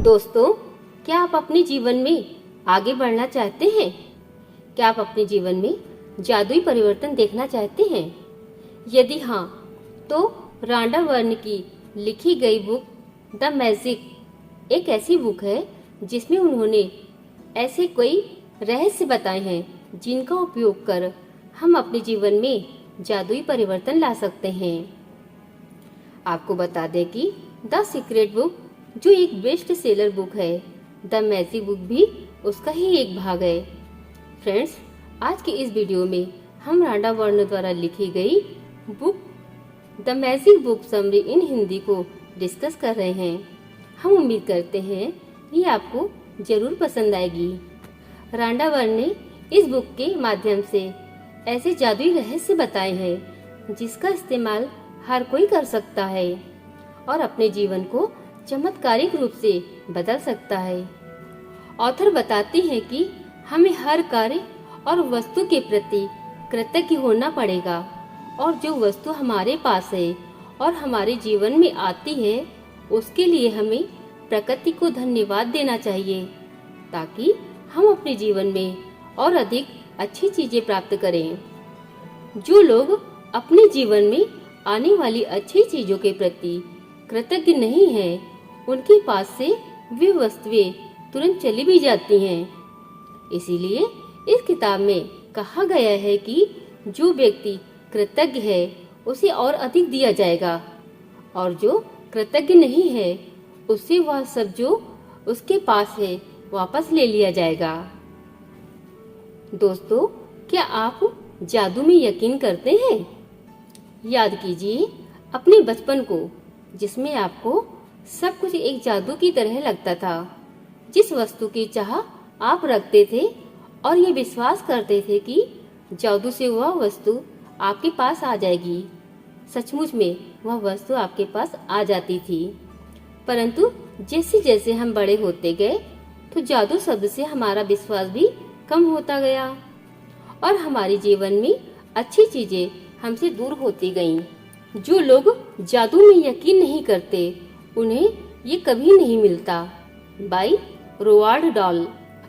दोस्तों, क्या आप अपने जीवन में आगे बढ़ना चाहते हैं? क्या आप अपने जीवन में जादुई परिवर्तन देखना चाहते हैं? यदि हाँ, तो रांडा वर्न की लिखी गई बुक द मैजिक एक ऐसी बुक है जिसमें उन्होंने ऐसे कई रहस्य बताए हैं जिनका उपयोग कर हम अपने जीवन में जादुई परिवर्तन ला सकते हैं। आपको बता दें कि द सीक्रेट बुक जो एक बेस्ट सेलर बुक है, द मैजिक बुक भी उसका ही एक भाग है। फ्रेंड्स, आज की इस वीडियो में हम रांडा वर्न द्वारा लिखी गई book the magic book summary इन हिंदी को डिस्कस कर रहे हैं। हम उम्मीद करते हैं ये आपको जरूर पसंद आएगी। रांडा वर्न ने इस बुक के माध्यम से ऐसे जादुई रहस्य बताए हैं जिसका इस्तेमाल हर कोई कर सकता है और अपने जीवन को चमत्कारिक रूप से बदल सकता है। ऑथर बताती हैं कि हमें हर कार्य और वस्तु के प्रति कृतज्ञ होना पड़ेगा और जो वस्तु हमारे पास है और हमारे जीवन में आती है उसके लिए हमें प्रकृति को धन्यवाद देना चाहिए ताकि हम अपने जीवन में और अधिक अच्छी चीजें प्राप्त करें। जो लोग अपने जीवन में आने वाली अच्छी चीजों के प्रति कृतज्ञ नहीं हैं, उनके पास से वे वस्तुएं तुरंत चली भी जाती हैं। इसीलिए इस किताब में कहा गया है कि जो व्यक्ति कृतज्ञ है उसे और अधिक दिया जाएगा और जो कृतज्ञ नहीं है उससे वह सब जो उसके पास है वापस ले लिया जाएगा। दोस्तों, क्या आप जादू में यकीन करते हैं? याद कीजिए अपने बचपन को जिसमें आपको सब कुछ एक जादू की तरह लगता था। जिस वस्तु की चाह आप रखते थे और ये विश्वास करते थे कि जादू से वह वस्तु आपके पास आ जाएगी। सचमुच में वह वस्तु आपके पास आ जाती थी। परंतु जैसे जैसे हम बड़े होते गए तो जादू शब्द से हमारा विश्वास भी कम होता गया और हमारे जीवन में अच्छी चीजें हमसे दूर होती गईं। जो लोग जादू में यकीन नहीं करते उन्हें ये कभी नहीं मिलता। By Roald Dahl.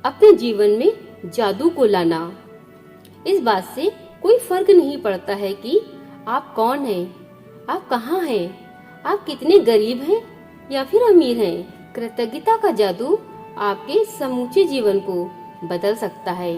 अपने जीवन में जादू को लाना। इस बात से कोई फर्क नहीं पड़ता है कि आप कौन हैं, आप कहाँ हैं, आप कितने गरीब हैं या फिर अमीर हैं। कृतज्ञता का जादू आपके समूचे जीवन को बदल सकता है।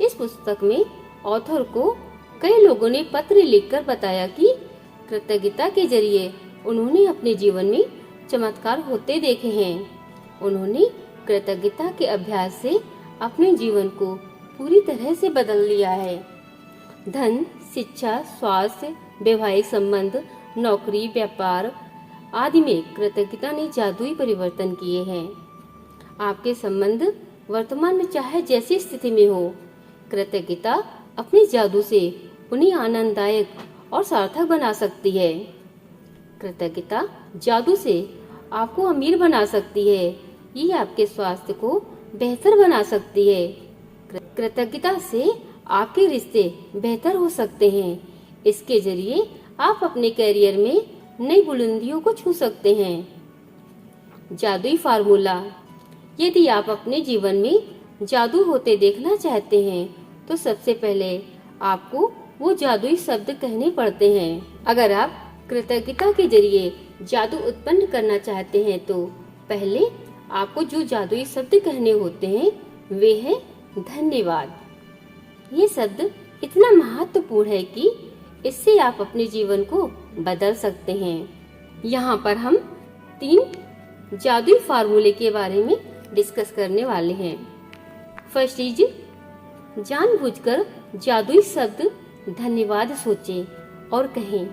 इस पुस्तक में ऑथर को कई लोगों ने पत्र लिखकर बताया कि कृतज्ञता के जरिए उन्होंने अपने जीवन में चमत्कार होते देखे हैं। उन्होंने कृतज्ञता के अभ्यास से अपने जीवन को पूरी तरह से बदल लिया है। धन, शिक्षा, स्वास्थ्य, वैवाहिक संबंध, नौकरी, व्यापार आदि में कृतज्ञता ने जादुई परिवर्तन किए हैं। आपके संबंध वर्तमान में चाहे जैसी स्थिति में हो, कृतज्ञता अपने जादू से उन्हें आनंददायक और सार्थक बना सकती है। कृतज्ञता जादू से आपको अमीर बना सकती है। ये आपके स्वास्थ्य को बेहतर बना सकती है। कृतज्ञता से आपके रिश्ते बेहतर हो सकते हैं। इसके जरिए आप अपने करियर में नई बुलंदियों को छू सकते हैं। जादुई फार्मूला। यदि आप अपने जीवन में जादू होते देखना चाहते हैं तो सबसे पहले आपको वो जादुई शब्द कहने पड़ते हैं। अगर आप कृतज्ञता के जरिए जादू उत्पन्न करना चाहते हैं तो पहले आपको जो जादुई शब्द कहने होते हैं वे है धन्यवाद। ये शब्द इतना महत्वपूर्ण है कि इससे आप अपने जीवन को बदल सकते हैं। यहाँ पर हम 3 जादुई फार्मूले के बारे में डिस्कस करने वाले हैं। फर्स्ट इज जानबूझकर जादुई शब्द धन्यवाद सोचें और कहें।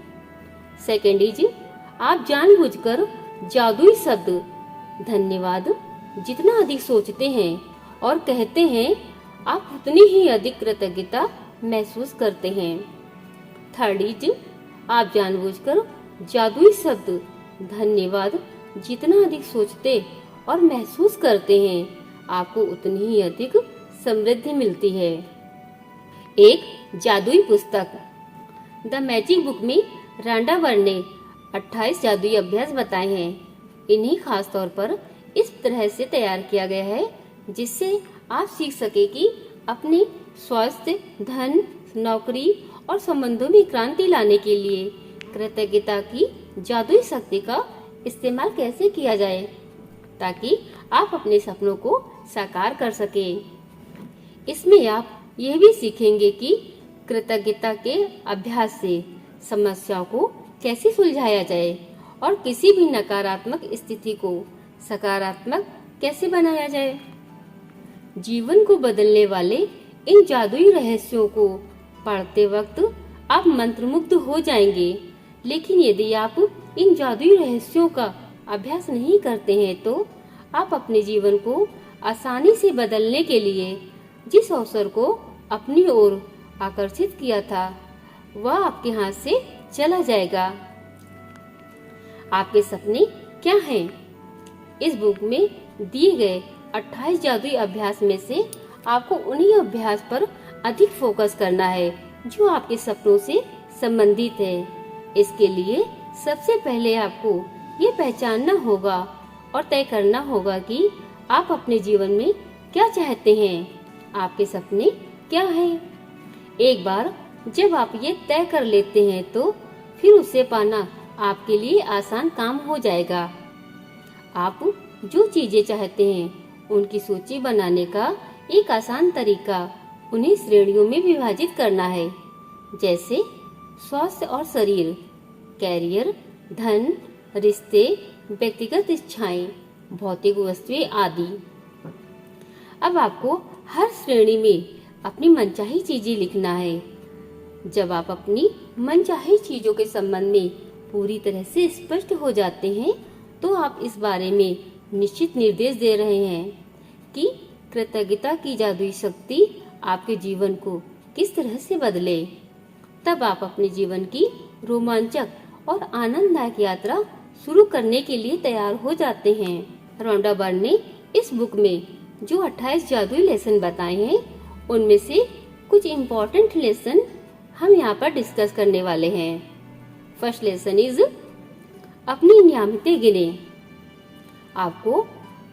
सेकंड इज आप जानबूझकर जादुई शब्द धन्यवाद जितना अधिक सोचते हैं और कहते हैं आप उतनी ही अधिक कृतज्ञता महसूस करते हैं। थर्ड इज आप जानबूझकर जादुई शब्द धन्यवाद जितना अधिक सोचते और महसूस करते हैं आपको उतनी ही अधिक समृद्धि मिलती है। एक जादुई पुस्तक। द मैजिक बुक में रांडावर ने 28 जादुई अभ्यास बताए हैं। इन्हें खास तौर पर इस तरह से तैयार किया गया है जिससे आप सीख सके कि अपने स्वास्थ्य, धन, नौकरी और संबंधों में क्रांति लाने के लिए कृतज्ञता की जादुई शक्ति का इस्तेमाल कैसे किया जाए, ताकि आप अपने सपनों को साकार कर सकें। इसमें आप यह भी सीखेंगे कि कृतज्ञता के अभ्यास से समस्याओं को कैसे सुलझाया जाए और किसी भी नकारात्मक स्थिति को सकारात्मक कैसे बनाया जाए। जीवन को बदलने वाले इन जादुई रहस्यों को पढ़ते वक्त आप मंत्रमुग्ध हो जाएंगे, लेकिन यदि आप इन जादुई रहस्यों का अभ्यास नहीं करते हैं तो आप अपने जीवन को आसानी से बदलने के लिए जिस अवसर को अपनी ओर आकर्षित किया था वह आपके हाथ से चला जाएगा। आपके सपने क्या हैं? इस बुक में दिए गए 28 जादुई अभ्यास में से आपको उन्हीं अभ्यास पर अधिक फोकस करना है जो आपके सपनों से संबंधित है। इसके लिए सबसे पहले आपको ये पहचानना होगा और तय करना होगा कि आप अपने जीवन में क्या चाहते हैं, आपके सपने क्या हैं। एक बार जब आप ये तय कर लेते हैं तो फिर उसे पाना आपके लिए आसान काम हो जाएगा। आप जो चीजें चाहते हैं उनकी सूची बनाने का एक आसान तरीका उन्हें श्रेणियों में विभाजित करना है, जैसे स्वास्थ्य और शरीर, कैरियर, धन, रिश्ते, व्यक्तिगत इच्छाएं, भौतिक वस्तुएं आदि। अब आपको हर श्रेणी में अपनी मनचाही चीजें लिखना है। जब आप अपनी मनचाही चीजों के संबंध में पूरी तरह से स्पष्ट हो जाते हैं तो आप इस बारे में निश्चित निर्देश दे रहे हैं कि कृतज्ञता की जादुई शक्ति आपके जीवन को किस तरह से बदले। तब आप अपने जीवन की रोमांचक और आनंददायक यात्रा शुरू करने के लिए तैयार हो जाते हैं। रोंडा बर्न ने इस बुक में जो 28 जादुई लेसन बताए हैं उनमें से कुछ इम्पोर्टेंट लेसन हम यहाँ पर डिस्कस करने वाले हैं। फर्स्ट लेसन इज अपनी नियमितें गिने। आपको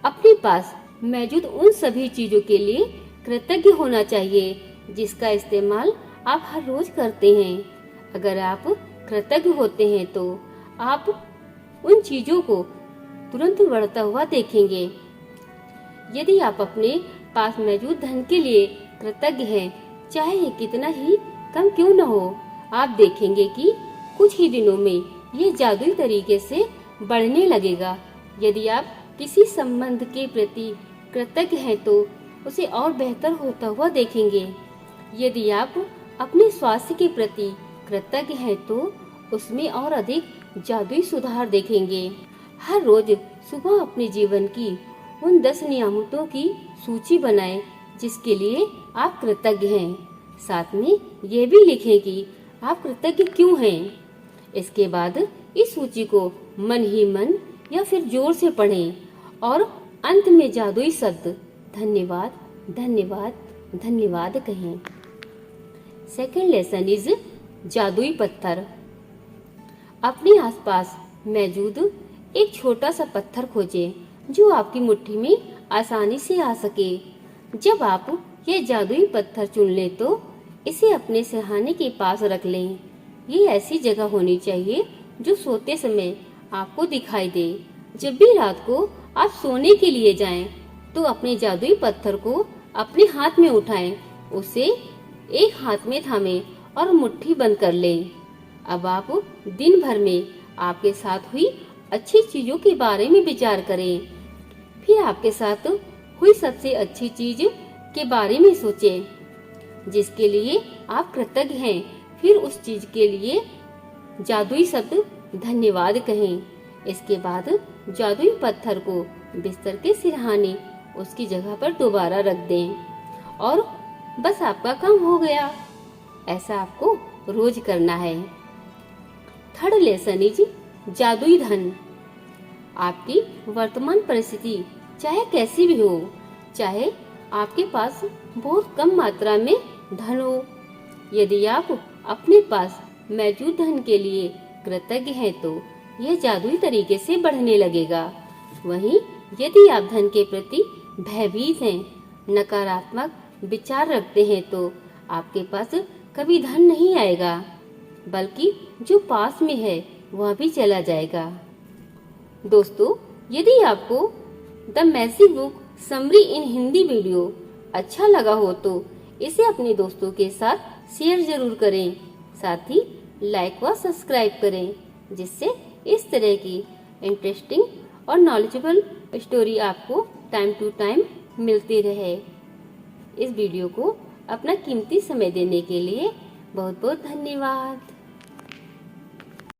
अपने पास मौजूद उन सभी चीजों के लिए कृतज्ञ होना चाहिए जिसका इस्तेमाल आप हर रोज करते हैं। अगर आप कृतज्ञ होते हैं तो आप उन चीजों को तुरंत बढ़ता हुआ देखेंगे। यदि आप अपने पास मौजूद धन के लिए कृतज्ञ हैं, चाहे ये कितना ही कम क्यों न हो, आप देखेंगे कि कुछ ही दिनों में ये जादुई तरीके से बढ़ने लगेगा। यदि आप किसी संबंध के प्रति कृतज्ञ हैं तो उसे और बेहतर होता हुआ देखेंगे। यदि आप अपने स्वास्थ्य के प्रति कृतज्ञ हैं तो उसमें और अधिक जादुई सुधार देखेंगे। हर रोज सुबह अपने जीवन की उन 10 नियामतों की सूची बनाएं जिसके लिए आप कृतज्ञ हैं। साथ में ये भी लिखें कि आप कृतज्ञ क्यों हैं। इसके बाद इस सूची को मन ही मन या फिर जोर से पढ़ें और अंत में जादुई शब्द धन्यवाद धन्यवाद धन्यवाद कहें। सेकंड लेसन इज जादुई पत्थर। अपने आसपास मौजूद एक छोटा सा पत्थर खोजें जो आपकी मुट्ठी में आसानी से आ सके। जब आप ये जादुई पत्थर चुन लें तो इसे अपने सिरहाने के पास रख लें। ये ऐसी जगह होनी चाहिए जो सोते समय आपको दिखाई दे। जब भी रात को आप सोने के लिए जाएं, तो अपने जादुई पत्थर को अपने हाथ में उठाएं, उसे एक हाथ में थामें और मुट्ठी बंद कर लें। अब आप दिन भर में आपके साथ हुई अच्छी चीजों के बारे में विचार करें। फिर आपके साथ हुई सबसे अच्छी चीज के बारे में सोचें जिसके लिए आप कृतज्ञ हैं। फिर उस चीज के लिए जादुई शब्द धन्यवाद कहें। इसके बाद जादुई पत्थर को बिस्तर के सिरहाने उसकी जगह पर दोबारा रख दें और बस आपका काम हो गया। ऐसा आपको रोज करना है। थर्ड लेसन इज जादुई धन। आपकी वर्तमान परिस्थिति चाहे कैसी भी हो, चाहे आपके पास बहुत कम मात्रा में धन हो, यदि आप अपने पास मौजूद धन के लिए कृतज्ञ हैं तो यह जादुई तरीके से बढ़ने लगेगा। वहीं यदि आप धन के प्रति भयभीत हैं, नकारात्मक विचार रखते हैं तो आपके पास कभी धन नहीं आएगा, बल्कि जो पास में है वह भी चला जाएगा। दोस्तों, यदि आपको the magic book summary in Hindi video अच्छा लगा हो तो इसे अपने दोस्तों के साथ शेयर जरूर करें। साथ ही लाइक व सब्सक्राइब करें, जिससे इस तरह की इंटरेस्टिंग और नॉलेजेबल स्टोरी आपको टाइम टू टाइम मिलती रहे। इस वीडियो को अपना कीमती समय देने के लिए बहुत बहुत धन्यवाद।